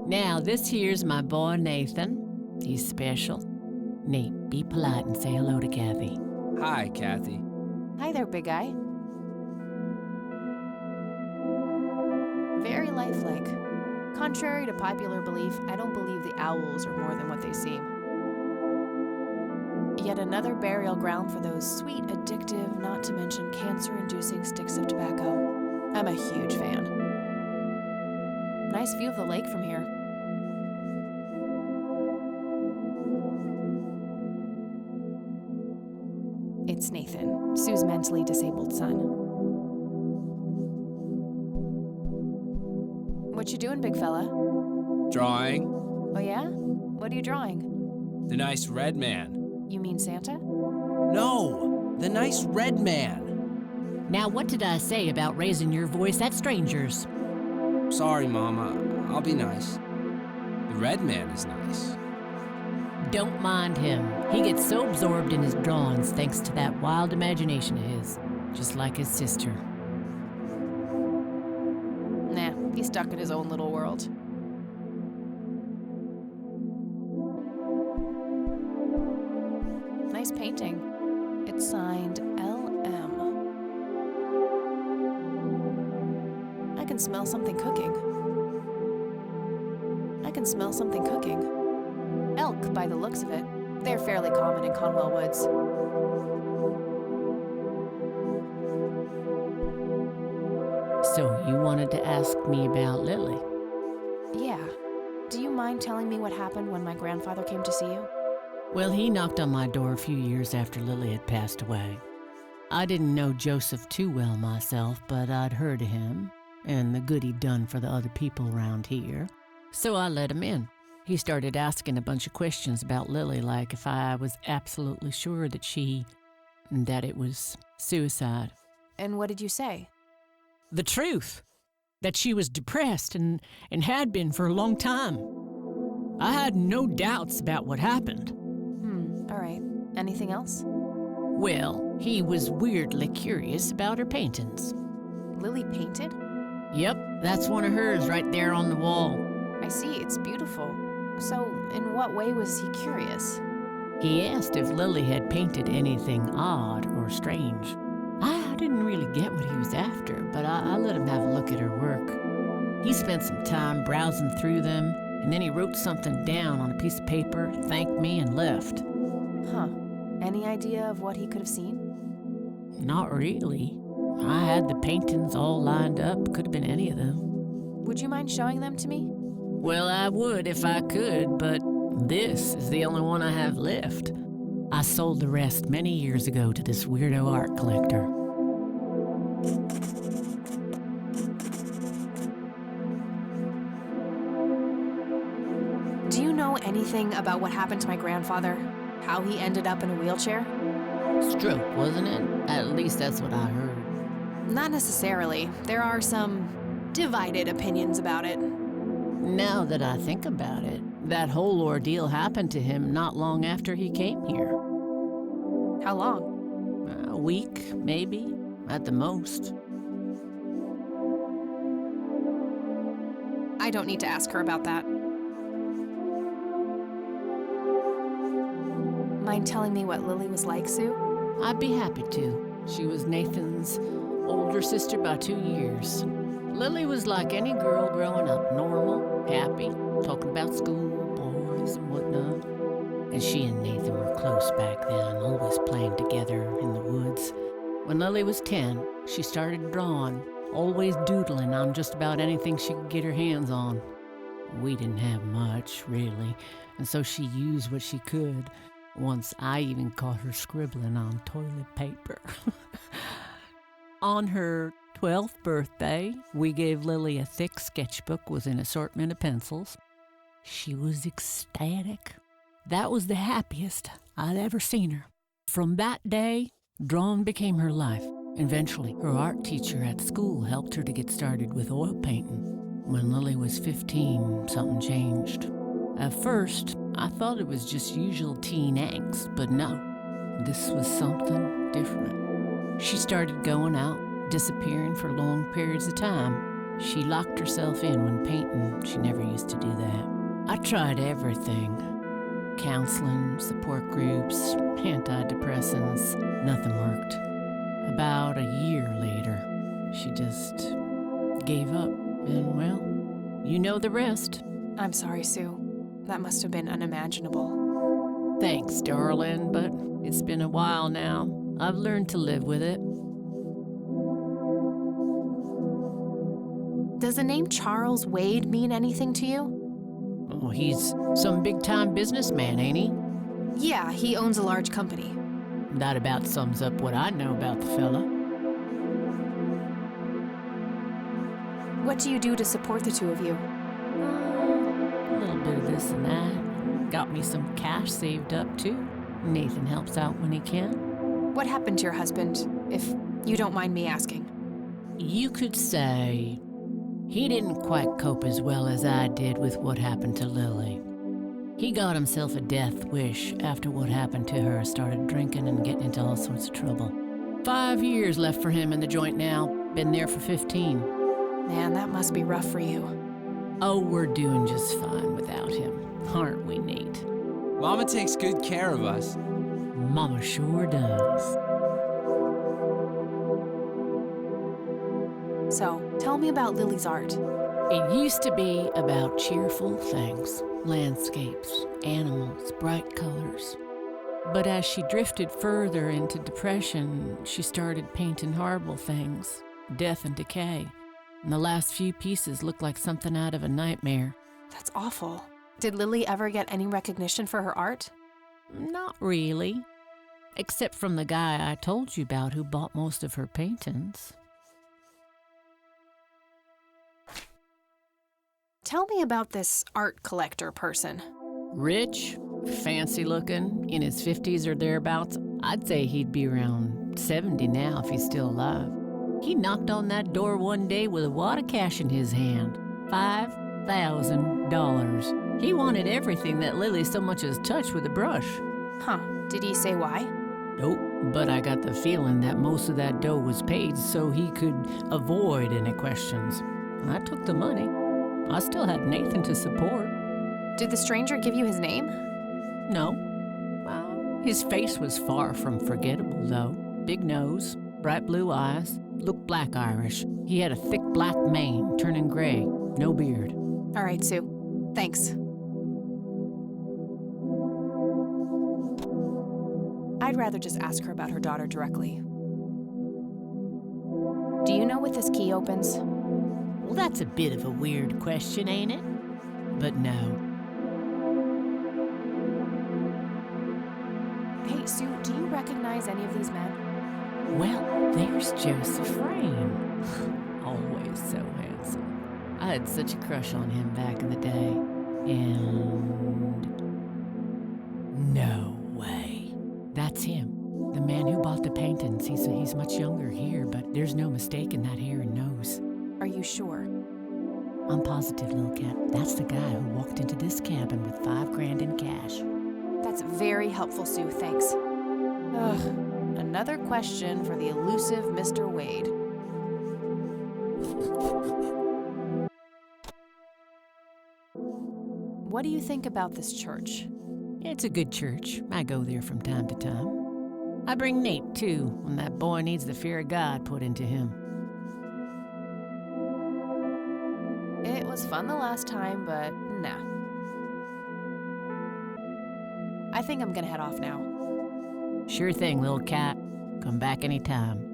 Now, this here's my boy Nathan. He's special. Nate, be polite and say hello to Kathy. Hi, Kathy. Hi there, big guy. Very lifelike. Contrary to popular belief, I don't believe the owls are more than what they seem. Yet another burial ground for those sweet, addictive, not to mention cancer-inducing sticks of tobacco. I'm a huge fan. Nice view of the lake from here. It's Nathan, Sue's mentally disabled son. What you doing, big fella? Drawing. Oh yeah? What are you drawing? The nice red man. You mean Santa? No! The nice red man. Now, what did I say about raising your voice at strangers? Sorry, Mama. I'll be nice. The red man is nice. Don't mind him. He gets so absorbed in his drawings thanks to that wild imagination of his, just like his sister. Nah, he's stuck in his own little world. Nice painting. It's signed LM. I can smell something cooking. Elk, by the looks of it. They're fairly common in Conwell Woods. So you wanted to ask me about Lily? Yeah. Do you mind telling me what happened when my grandfather came to see you? Well, he knocked on my door a few years after Lily had passed away. I didn't know Joseph too well myself, but I'd heard of him and the good he'd done for the other people around here. So I let him in. He started asking a bunch of questions about Lily, like if I was absolutely sure that it was suicide. And what did you say? The truth. That she was depressed and had been for a long time. I had no doubts about what happened. All right. Anything else? Well, he was weirdly curious about her paintings. Lily painted? Yep, that's one of hers right there on the wall. I see, it's beautiful. So, in what way was he curious? He asked if Lily had painted anything odd or strange. I didn't really get what he was after, but I let him have a look at her work. He spent some time browsing through them, and then he wrote something down on a piece of paper, thanked me, and left. Huh. Any idea of what he could have seen? Not really. I had the paintings all lined up. Could have been any of them. Would you mind showing them to me? Well, I would if I could, but this is the only one I have left. I sold the rest many years ago to this weirdo art collector. Do you know anything about what happened to my grandfather? How he ended up in a wheelchair? Stroke, wasn't it? At least that's what I heard. Not necessarily. There are some divided opinions about it. Now that I think about it, that whole ordeal happened to him not long after he came here. How long? A week, maybe, at the most. I don't need to ask her about that. Mind telling me what Lily was like, Sue? I'd be happy to. She was Nathan's older sister by 2 years. Lily was like any girl growing up, normal, happy, talking about school, boys, and whatnot. And she and Nathan were close back then, always playing together in the woods. When Lily was 10, she started drawing, always doodling on just about anything she could get her hands on. We didn't have much, really, and so she used what she could. Once I even caught her scribbling on toilet paper. On her 12th birthday, we gave Lily a thick sketchbook with an assortment of pencils. She was ecstatic. That was the happiest I'd ever seen her. From that day, drawing became her life. Eventually, her art teacher at school helped her to get started with oil painting. When Lily was 15, something changed. At first, I thought it was just usual teen angst, but no, this was something different. She started going out, disappearing for long periods of time. She locked herself in when painting. She never used to do that. I tried everything. Counseling, support groups, antidepressants. Nothing worked. About a year later, she just gave up. And well, you know the rest. I'm sorry, Sue. That must have been unimaginable. Thanks, darling, but it's been a while now. I've learned to live with it. Does the name Charles Wade mean anything to you? Oh, he's some big-time businessman, ain't he? Yeah, he owns a large company. That about sums up what I know about the fella. What do you do to support the two of you? A little bit of this and that. Got me some cash saved up, too. Nathan helps out when he can. What happened to your husband, if you don't mind me asking? You could say he didn't quite cope as well as I did with what happened to Lily. He got himself a death wish after what happened to her, started drinking and getting into all sorts of trouble. 5 years left for him in the joint now. Been there for 15. Man, that must be rough for you. Oh, we're doing just fine without him, aren't we, Nate? Mama takes good care of us. Mama sure does. So, tell me about Lily's art. It used to be about cheerful things, landscapes, animals, bright colors. But as she drifted further into depression, she started painting horrible things, death and decay. And the last few pieces look like something out of a nightmare. That's awful. Did Lily ever get any recognition for her art? Not really. Except from the guy I told you about who bought most of her paintings. Tell me about this art collector person. Rich, fancy looking, in his 50s or thereabouts. I'd say he'd be around 70 now if he's still alive. He knocked on that door one day with a wad of cash in his hand. $5,000. He wanted everything that Lily so much as touched with a brush. Huh. Did he say why? Nope, but I got the feeling that most of that dough was paid so he could avoid any questions. I took the money. I still had Nathan to support. Did the stranger give you his name? No. Well, his face was far from forgettable, though. Big nose, bright blue eyes, looked black Irish. He had a thick black mane, turning gray, no beard. All right, Sue. Thanks. I'd rather just ask her about her daughter directly. Do you know what this key opens? Well, that's a bit of a weird question, ain't it? But no. Hey, Sue, do you recognize any of these men? Well, there's Joseph Rain. Always so handsome. I had such a crush on him back in the day. And no way. That's him. The man who bought the paintings. He's much younger here, but there's no mistaking that hair and nose. Are you sure? I'm positive, little cat. That's the guy who walked into this cabin with $5,000 in cash. That's very helpful, Sue. Thanks. Ugh. Another question for the elusive Mr. Wade. What do you think about this church? It's a good church. I go there from time to time. I bring Nate, too, when that boy needs the fear of God put into him. It was fun the last time, but nah. I think I'm gonna head off now. Sure thing, little cat. Come back anytime.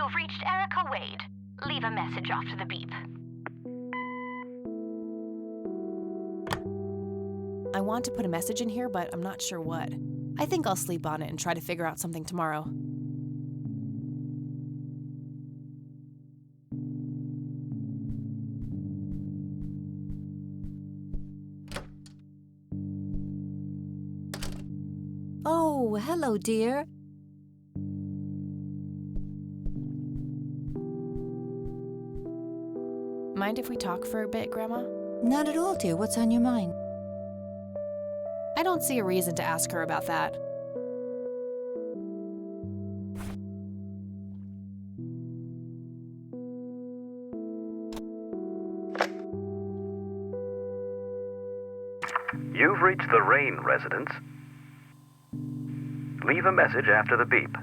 You've reached Erica Wade. Leave a message after the beep. I want to put a message in here, but I'm not sure what. I think I'll sleep on it and try to figure out something tomorrow. Oh, hello, dear. Mind if we talk for a bit, Grandma? Not at all, dear. What's on your mind? I don't see a reason to ask her about that. You've reached the Rain residence. Leave a message after the beep.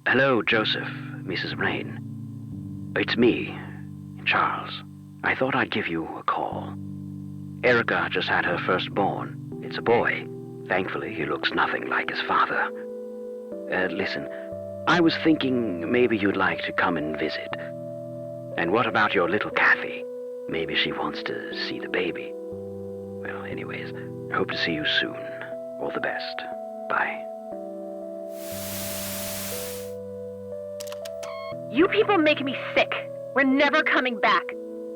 Hello, Joseph, Mrs. Rain. It's me, Charles. I thought I'd give you a call. Erica just had her firstborn. It's a boy. Thankfully, he looks nothing like his father. Listen, I was thinking maybe you'd like to come and visit. And what about your little Kathy? Maybe she wants to see the baby. Well, anyways, I hope to see you soon. All the best. Bye. You people make me sick. We're never coming back.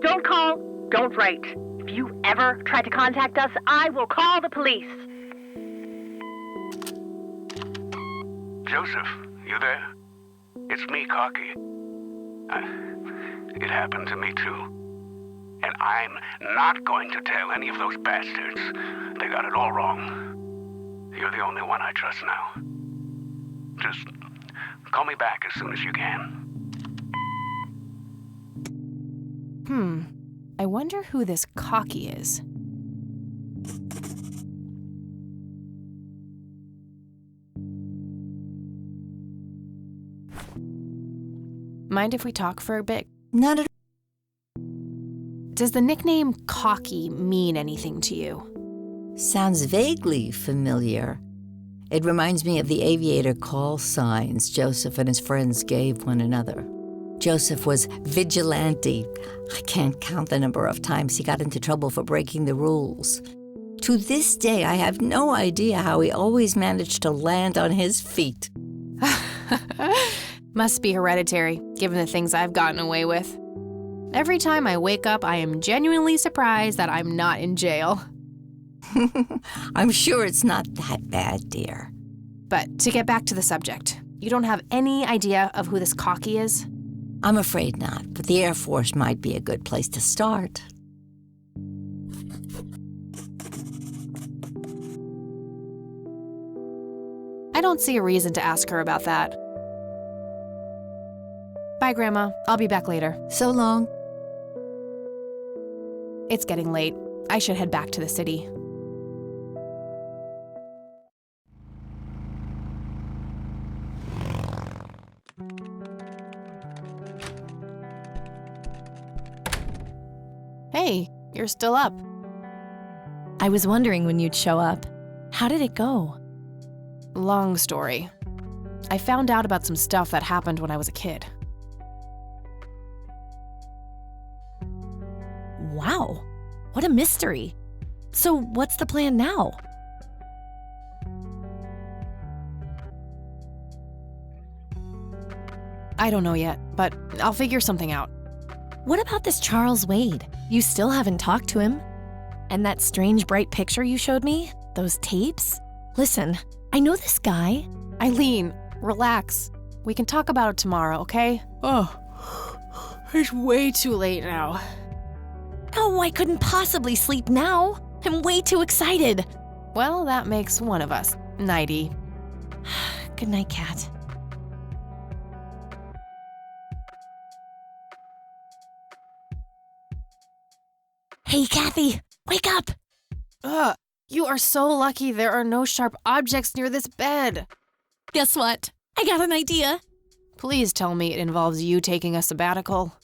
Don't call, don't write. If you ever try to contact us, I will call the police. Joseph, you there? It's me, Cocky. It happened to me too. And I'm not going to tell any of those bastards. They got it all wrong. You're the only one I trust now. Just call me back as soon as you can. I wonder who this Cocky is. Mind if we talk for a bit? Not at all. Does the nickname Cocky mean anything to you? Sounds vaguely familiar. It reminds me of the aviator call signs Joseph and his friends gave one another. Joseph was vigilante. I can't count the number of times he got into trouble for breaking the rules. To this day, I have no idea how he always managed to land on his feet. Must be hereditary, given the things I've gotten away with. Every time I wake up, I am genuinely surprised that I'm not in jail. I'm sure it's not that bad, dear. But to get back to the subject, you don't have any idea of who this Cocky is? I'm afraid not, but the Air Force might be a good place to start. I don't see a reason to ask her about that. Bye, Grandma. I'll be back later. So long. It's getting late. I should head back to the city. Hey, you're still up. I was wondering when you'd show up. How did it go? Long story. I found out about some stuff that happened when I was a kid. Wow, what a mystery. So what's the plan now? I don't know yet, but I'll figure something out. What about this Charles Wade? You still haven't talked to him. And that strange bright picture you showed me? Those tapes? Listen, I know this guy. Eileen, relax. We can talk about it tomorrow, okay? Oh, it's way too late now. Oh, I couldn't possibly sleep now. I'm way too excited. Well, that makes one of us. Nighty. Good night, Kat. Hey, Kathy, wake up! Ugh, you are so lucky there are no sharp objects near this bed. Guess what? I got an idea. Please tell me it involves you taking a sabbatical.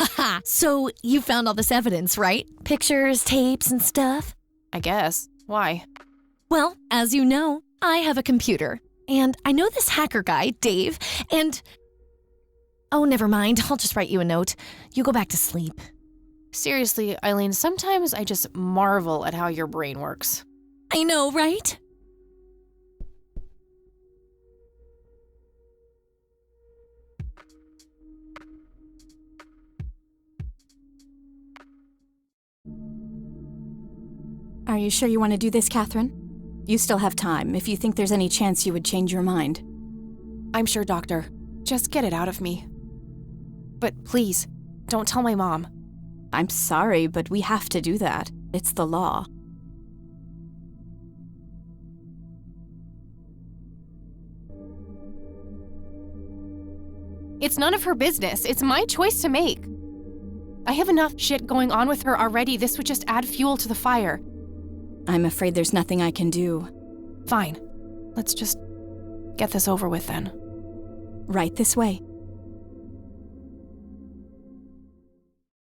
Haha, so you found all this evidence, right? Pictures, tapes, and stuff? I guess. Why? Well, as you know, I have a computer. And I know this hacker guy, Dave, and... Oh, never mind. I'll just write you a note. You go back to sleep. Seriously, Eileen, sometimes I just marvel at how your brain works. I know, right? Are you sure you want to do this, Catherine? You still have time, if you think there's any chance you would change your mind. I'm sure, Doctor. Just get it out of me. But please, don't tell my mom. I'm sorry, but we have to do that. It's the law. It's none of her business. It's my choice to make. I have enough shit going on with her already. This would just add fuel to the fire. I'm afraid there's nothing I can do. Fine. Let's just get this over with then. Right this way.